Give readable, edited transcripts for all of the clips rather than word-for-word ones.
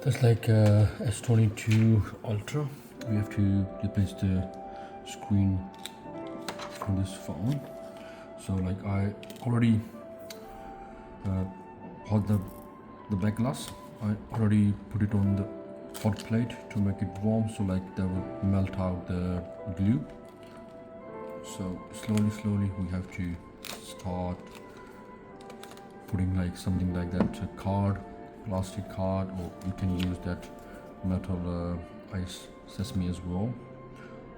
That's like S22 Ultra. We have to replace the screen from this phone. So like I already hot the back glass. I already put it on the hot plate to make it warm, so like that will melt out the glue. So slowly we have to start putting like something like that, a card, plastic card, or you can use that metal ice sesame as well.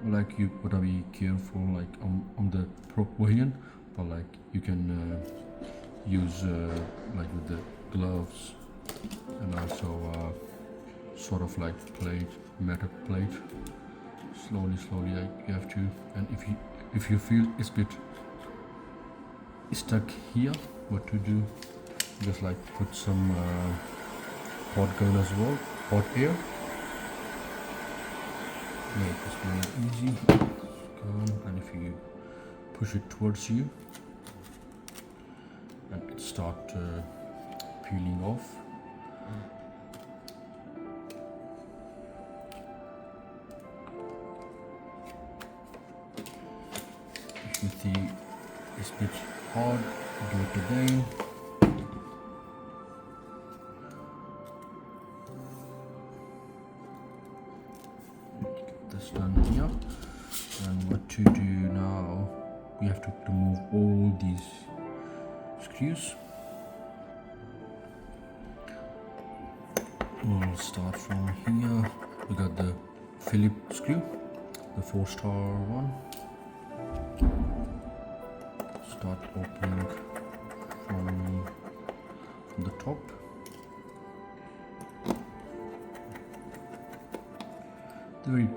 Like you gotta be careful like on the Pro version, but like you can use like with the gloves, and also sort of like plate, metal plate. Slowly like you have to, and if you feel it's a bit stuck here, what to do, just like put some hot gun as well, hot air, make this very easy. And if you push it towards you and it start peeling off. If you see it's a bit hard, do it again. Get this done here. And what to do now, we have to remove all these screws. We'll start from here. We got the Phillips screw, the 4-star one. Start opening from the top. They're very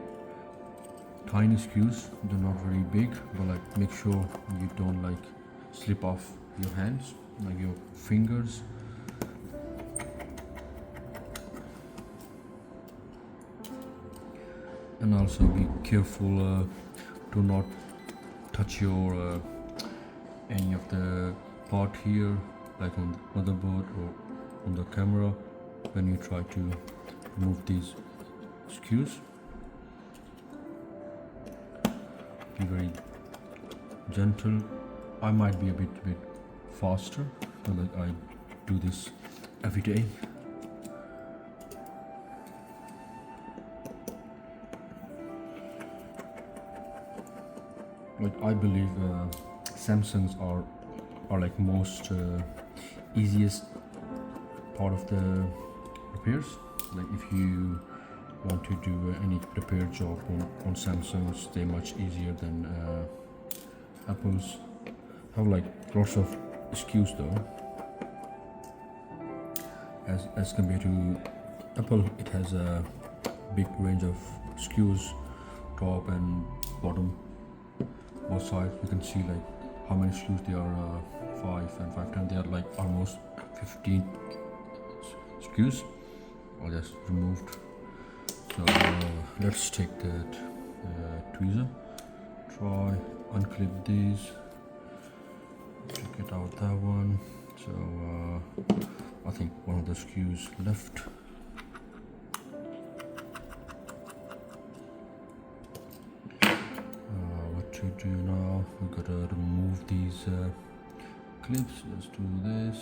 tiny screws, they're not very big, but like make sure you don't like slip off your hands, like your fingers. And also be careful to not touch your any of the part here, like on the motherboard or on the camera, when you try to remove these screws. Be very gentle. I might be a bit faster, but like I do this every day. Like I believe Samsungs are like most easiest part of the repairs. Like if you want to do any repair job on Samsungs, they're much easier than Apple's. Have like lots of SKUs though, as compared to Apple. It has a big range of SKUs, top and bottom, both sides. You can see like how many SKUs there are, 5 and 5 times. They are like almost 15 SKUs. I just removed. So let's take that tweezer, try unclip these, check it out, that one. So I think one of the SKUs left. What to do now, we gotta remove these clips. Let's do this.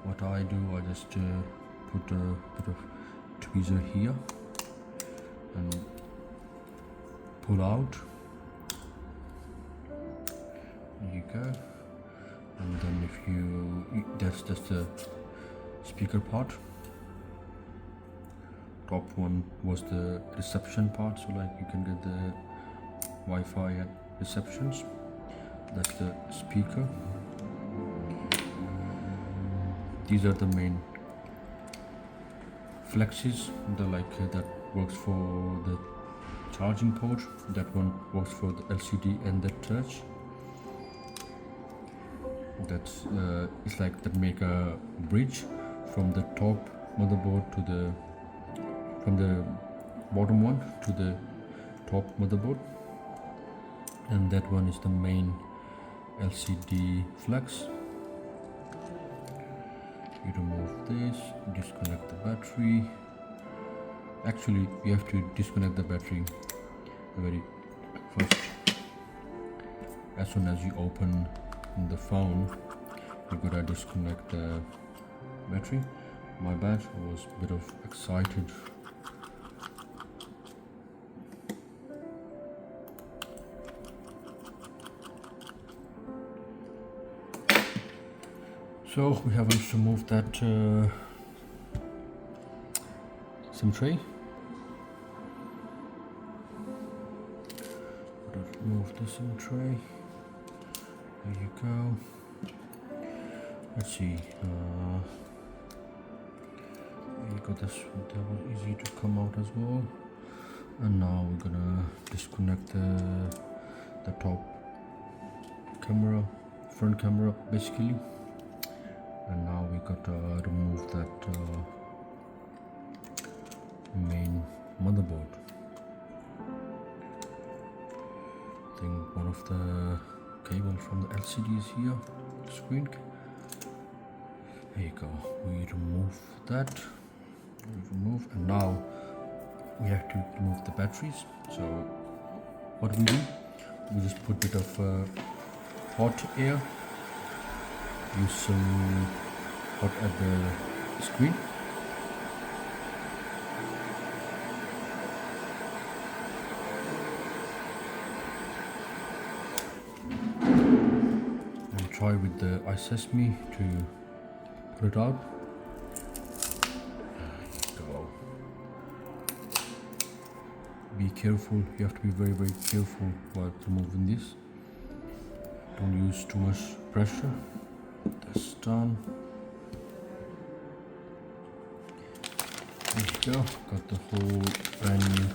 What I do, I just put a bit of tweezer here and pull out. There you go. And then if you, that's just the speaker part. Top one was the reception part, so like you can get the Wi-Fi and receptions. That's the speaker. These are the main flexes, the like that works for the charging port. That one works for the LCD and the touch. That's it's like that make a bridge from the top motherboard to the, from the bottom one to the top motherboard. And that one is the main LCD flex. You remove this, disconnect the battery, Actually, you have to disconnect the battery very first. As soon as you open the phone, you gotta disconnect the battery. My bad, I was a bit of excited. So we have to remove that SIM tray. Remove the SIM tray. There you go. Let's see. You got this. That was easy to come out as well. And now we're gonna disconnect the top camera, front camera, basically. And now we gotta remove that main motherboard. I think one of the cables from the LCD is here, the screen. There you go. We remove that. And now we have to remove the batteries. So what we do, we just put a bit of hot air. Use some hot at the screen. And try with the ice sesame to put it out. Go. Be careful, you have to be very, very careful while removing this. Don't use too much pressure. That's done. There you go. Got the whole brand new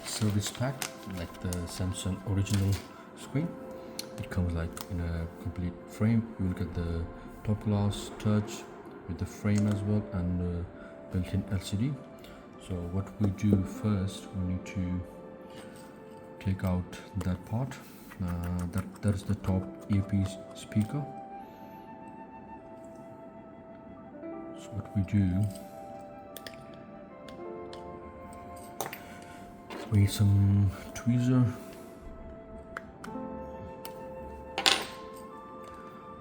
service pack, like the Samsung original screen. It comes like in a complete frame. You will get the top glass touch with the frame as well, and built-in LCD. So what we do first, we need to take out that part. That is the top earpiece speaker. So what we do, we need some tweezer.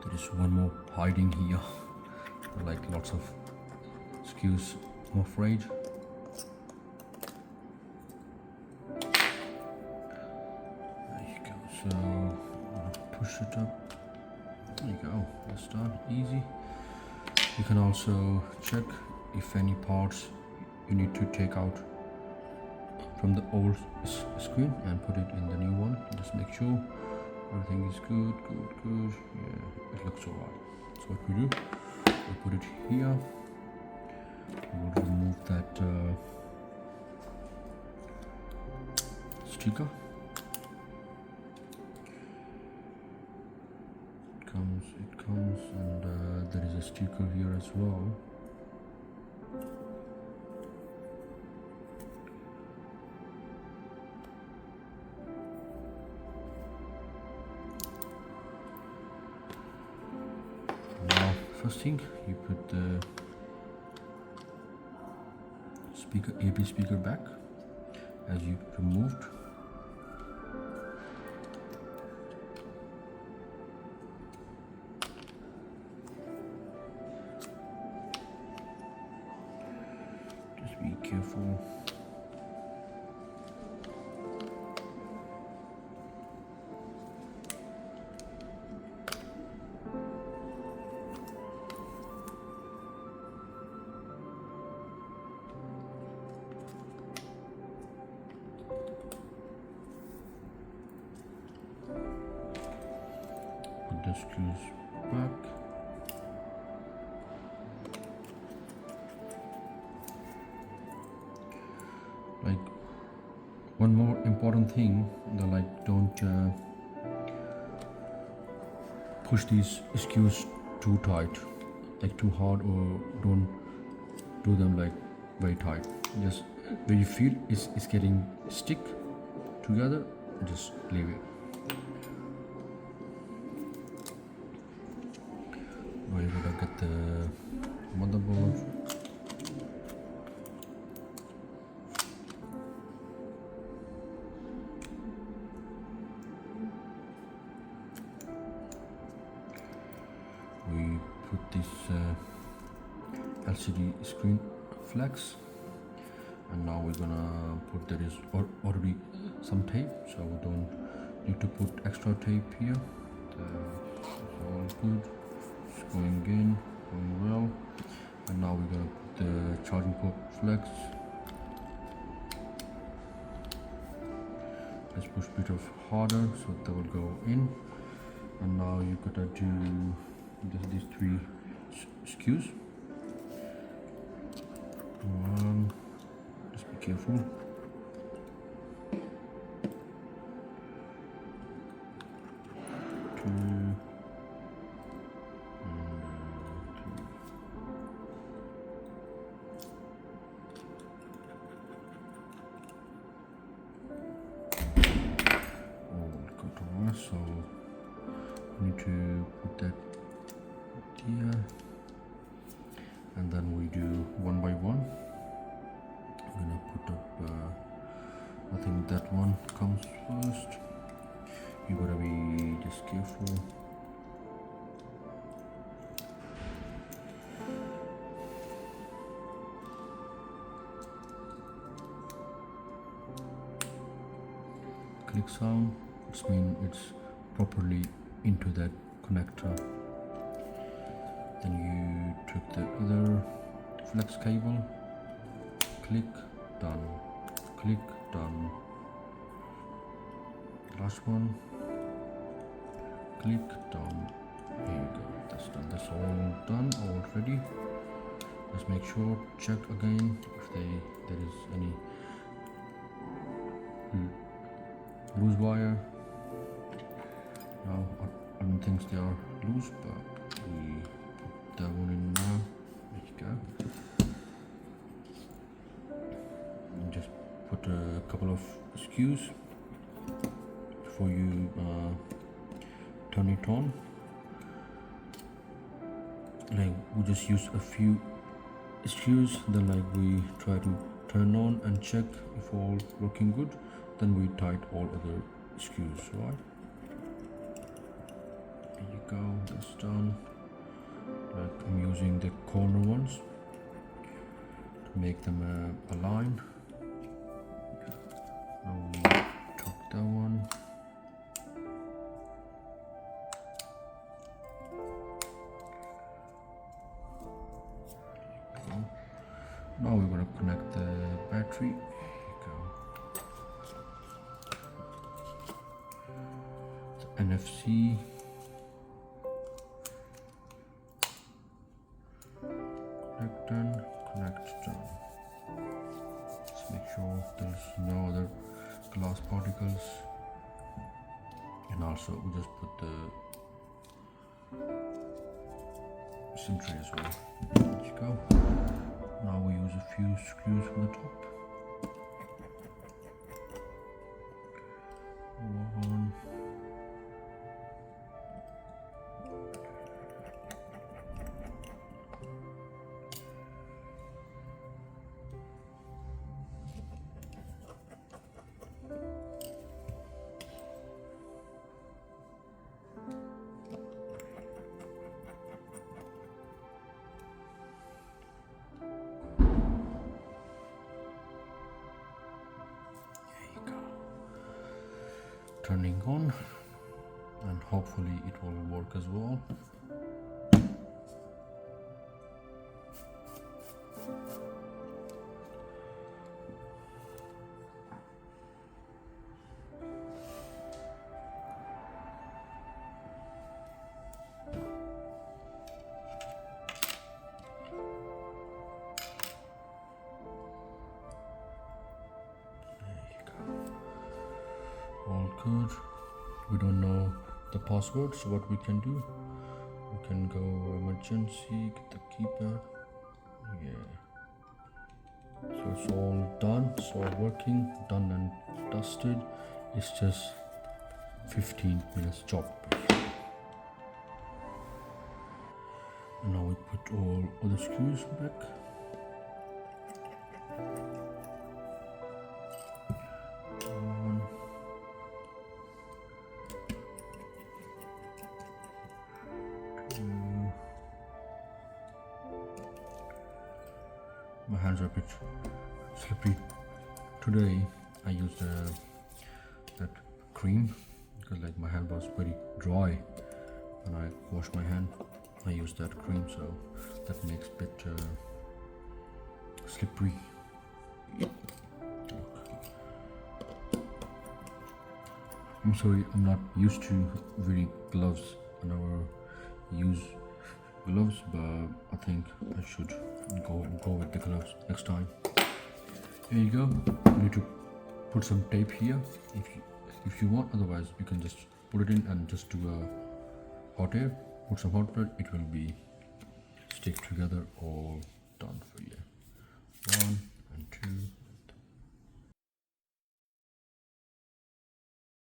There is one more hiding here, like lots of screws, I'm afraid. There you go. So push it up. There you go. That's done. Easy. You can also check if any parts you need to take out from the old screen and put it in the new one. Just make sure everything is good. Yeah, it looks alright. So what we do, we put it here. We'll remove that sticker. It comes, and there is a sticker here as well. Now, first thing, you put the AP speaker back as you removed. Just be careful. Put the screws back. Like, one more important thing, that like don't push these screws too tight, like too hard, or don't do them like very tight. Just where you feel it's getting stick together, just leave it. Now you gotta get the motherboard. LCD screen flex. And now we're gonna put, there is already some tape, so we don't need to put extra tape here. It's all good, it's going in, going well. And now we're gonna put the charging port flex. Let's push a bit of harder so that will go in. And now you gotta do these three screws. One, just be careful. Two, and three. All good over, so we need to put that here, and then we do one by one. I'm gonna put up, I think that one comes first. You gotta be just careful. Click sound, which means it's properly into that connector. Then you took the other flex cable, click, done, click, done. Last one, click, done. Here you go, that's done. That's all done already. Let's make sure, check again if there is any loose wire. No, I don't think they are loose, but we put that one in now. There you go. And just put a couple of screws before you turn it on. Like we just use a few screws, then like we try to turn on and check if all working good, then we tight all other screws, right? There you go, that's done. Like I'm using the corner ones to make them align. Now we took that one. Now we're going to connect the battery. Here you go. The NFC. Connect done. Connect done. Let's make sure there's no other glass particles. And also we just put the SIM tray as well. There you go. Now we use a few screws from the top. One. Turning on, and hopefully it will work as well. All good. We don't know the password, so what we can do, we can go emergency, get the keypad. Yeah, so it's all done, it's all working, done and dusted. It's just 15 minutes job. And now we put all other screws back. hands are a bit slippery. Today I used that cream because like my hand was very dry when I washed my hand. I used that cream, so that makes a bit slippery. I'm sorry, I'm not used to wearing gloves. I never use gloves, but I think I should go with the gloves next time. Here you go. You need to put some tape here if you want. Otherwise, you can just put it in and just do a hot air. Put some hot air. It will be stick together all done for you. 1 and 2.